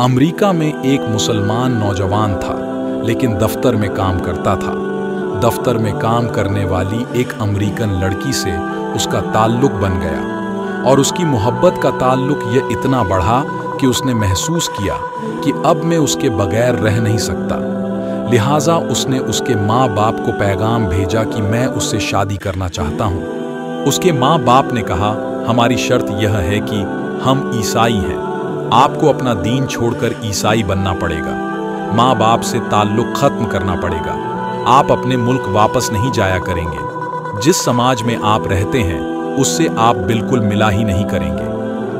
امریکہ میں ایک مسلمان نوجوان تھا لیکن دفتر میں کام کرتا تھا۔ دفتر میں کام کرنے والی ایک امریکن لڑکی سے اس کا تعلق بن گیا اور اس کی محبت کا تعلق یہ اتنا بڑھا کہ اس نے محسوس کیا کہ اب میں اس کے بغیر رہ نہیں سکتا۔ لہٰذا اس نے اس کے ماں باپ کو پیغام بھیجا کہ میں اس سے شادی کرنا چاہتا ہوں۔ اس کے ماں باپ نے کہا، ہماری شرط یہ ہے کہ ہم عیسائی ہیں، آپ کو اپنا دین چھوڑ کر عیسائی بننا پڑے گا، ماں باپ سے تعلق ختم کرنا پڑے گا، آپ اپنے ملک واپس نہیں جایا کریں گے، جس سماج میں آپ رہتے ہیں اس سے آپ بالکل ملا ہی نہیں کریں گے۔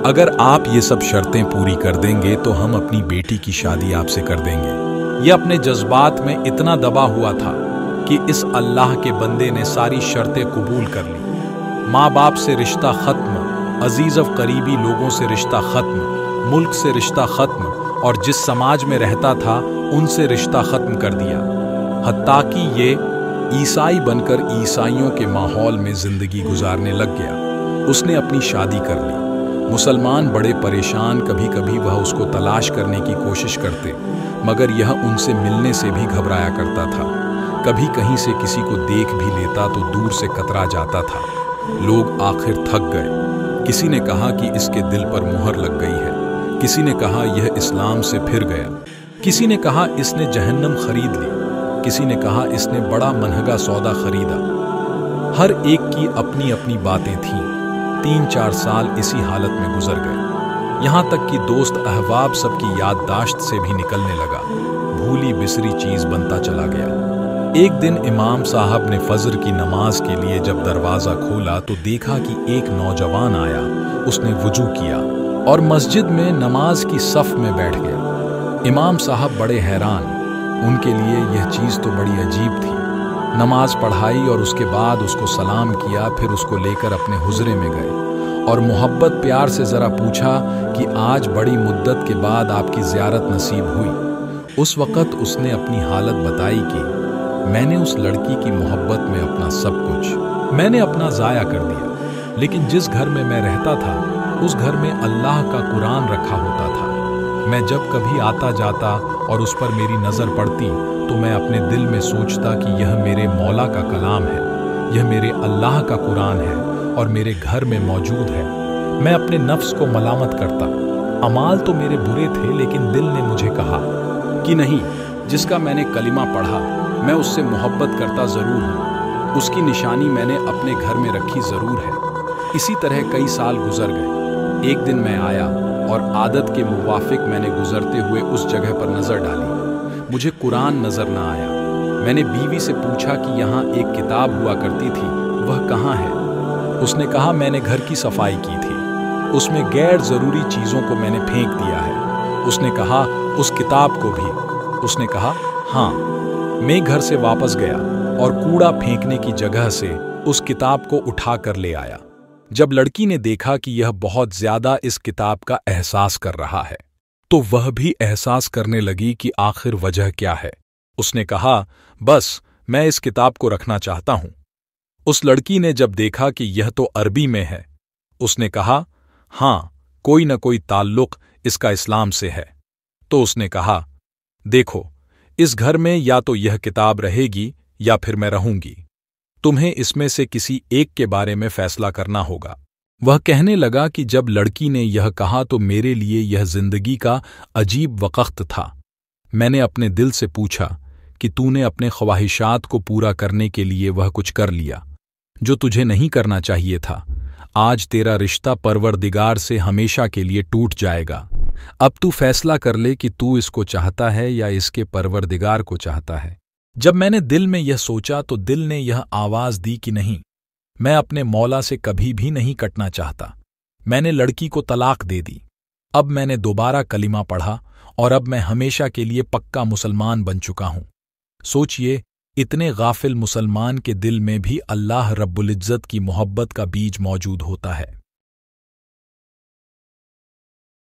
اگر آپ یہ سب شرطیں پوری کر دیں گے تو ہم اپنی بیٹی کی شادی آپ سے کر دیں گے۔ یہ اپنے جذبات میں اتنا دبا ہوا تھا کہ اس اللہ کے بندے نے ساری شرطیں قبول کر لی۔ ماں باپ سے رشتہ ختم، عزیز و قریبی لوگوں سے رشتہ ختم، ملک سے رشتہ ختم، اور جس سماج میں رہتا تھا ان سے رشتہ ختم کر دیا، حتیٰ کہ یہ عیسائی بن کر عیسائیوں کے ماحول میں زندگی گزارنے لگ گیا۔ اس نے اپنی شادی کر لی۔ مسلمان بڑے پریشان، کبھی کبھی وہ اس کو تلاش کرنے کی کوشش کرتے، مگر یہ ان سے ملنے سے بھی گھبرایا کرتا تھا۔ کبھی کہیں سے کسی کو دیکھ بھی لیتا تو دور سے کترا جاتا تھا۔ لوگ آخر تھک گئے۔ کسی نے کہا کہ اس کے دل پر مہر لگ گئی ہے، کسی نے کہا یہ اسلام سے پھر گیا، کسی نے کہا اس نے جہنم خرید لی، کسی نے کہا اس نے بڑا مہنگا سودا خریدا۔ ہر ایک کی اپنی اپنی باتیں تھیں۔ 3-4 سال اسی حالت میں گزر گئے، یہاں تک کہ دوست احباب سب کی یادداشت سے بھی نکلنے لگا، بھولی بسری چیز بنتا چلا گیا۔ ایک دن امام صاحب نے فجر کی نماز کے لیے جب دروازہ کھولا تو دیکھا کہ ایک نوجوان آیا۔ اس نے وضو کیا اور مسجد میں نماز کی صف میں بیٹھ گیا۔ امام صاحب بڑے حیران، ان کے لیے یہ چیز تو بڑی عجیب تھی۔ نماز پڑھائی اور اس کے بعد اس کو سلام کیا، پھر اس کو لے کر اپنے حجرے میں گئے اور محبت پیار سے ذرا پوچھا کہ آج بڑی مدت کے بعد آپ کی زیارت نصیب ہوئی۔ اس وقت اس نے اپنی حالت بتائی کہ میں نے اس لڑکی کی محبت میں اپنا سب کچھ میں نے اپنا ضائع کر دیا، لیکن جس گھر میں میں رہتا تھا اس گھر میں اللہ کا قرآن رکھا ہوتا تھا۔ میں جب کبھی آتا جاتا اور اس پر میری نظر پڑتی تو میں اپنے دل میں سوچتا کہ یہ میرے مولا کا کلام ہے، یہ میرے اللہ کا قرآن ہے اور میرے گھر میں موجود ہے۔ میں اپنے نفس کو ملامت کرتا، اعمال تو میرے برے تھے لیکن دل نے مجھے کہا کہ نہیں، جس کا میں نے کلمہ پڑھا میں اس سے محبت کرتا ضرور ہوں، اس کی نشانی میں نے اپنے گھر میں رکھی ضرور ہے۔ اسی طرح کئی سال گزر گئے۔ ایک دن میں آیا اور عادت کے موافق میں نے گزرتے ہوئے اس جگہ پر نظر ڈالی۔ مجھے قرآن نظر نہ آیا۔ میں نے بیوی سے پوچھا کہ یہاں ایک کتاب ہوا کرتی تھی، وہ کہاں ہے؟ اس نے کہا میں نے گھر کی صفائی کی تھی، اس میں غیر ضروری چیزوں کو میں نے پھینک دیا ہے۔ اس نے کہا اس کتاب کو بھی؟ اس نے کہا ہاں۔ میں گھر سے واپس گیا اور کوڑا پھینکنے کی جگہ سے اس کتاب کو اٹھا کر لے آیا۔ جب لڑکی نے دیکھا کہ یہ بہت زیادہ اس کتاب کا احساس کر رہا ہے تو وہ بھی احساس کرنے لگی کہ آخر وجہ کیا ہے۔ اس نے کہا بس میں اس کتاب کو رکھنا چاہتا ہوں۔ اس لڑکی نے جب دیکھا کہ یہ تو عربی میں ہے، اس نے کہا ہاں کوئی نہ کوئی تعلق اس کا اسلام سے ہے۔ تو اس نے کہا دیکھو، اس گھر میں یا تو یہ کتاب رہے گی یا پھر میں رہوں گی، تمہیں اس میں سے کسی ایک کے بارے میں فیصلہ کرنا ہوگا۔ وہ کہنے لگا کہ جب لڑکی نے یہ کہا تو میرے لیے یہ زندگی کا عجیب وقت تھا۔ میں نے اپنے دل سے پوچھا کہ تو نے اپنے خواہشات کو پورا کرنے کے لیے وہ کچھ کر لیا جو تجھے نہیں کرنا چاہیے تھا۔ آج تیرا رشتہ پروردگار سے ہمیشہ کے لیے ٹوٹ جائے گا۔ اب تو فیصلہ کر لے کہ تو اس کو چاہتا ہے یا اس کے پروردگار کو چاہتا ہے۔ جب میں نے دل میں یہ سوچا تو دل نے یہ آواز دی کہ نہیں، میں اپنے مولا سے کبھی بھی نہیں کٹنا چاہتا۔ میں نے لڑکی کو طلاق دے دی۔ اب میں نے دوبارہ کلمہ پڑھا اور اب میں ہمیشہ کے لیے پکا مسلمان بن چکا ہوں۔ سوچئے، اتنے غافل مسلمان کے دل میں بھی اللہ رب العزت کی محبت کا بیج موجود ہوتا ہے۔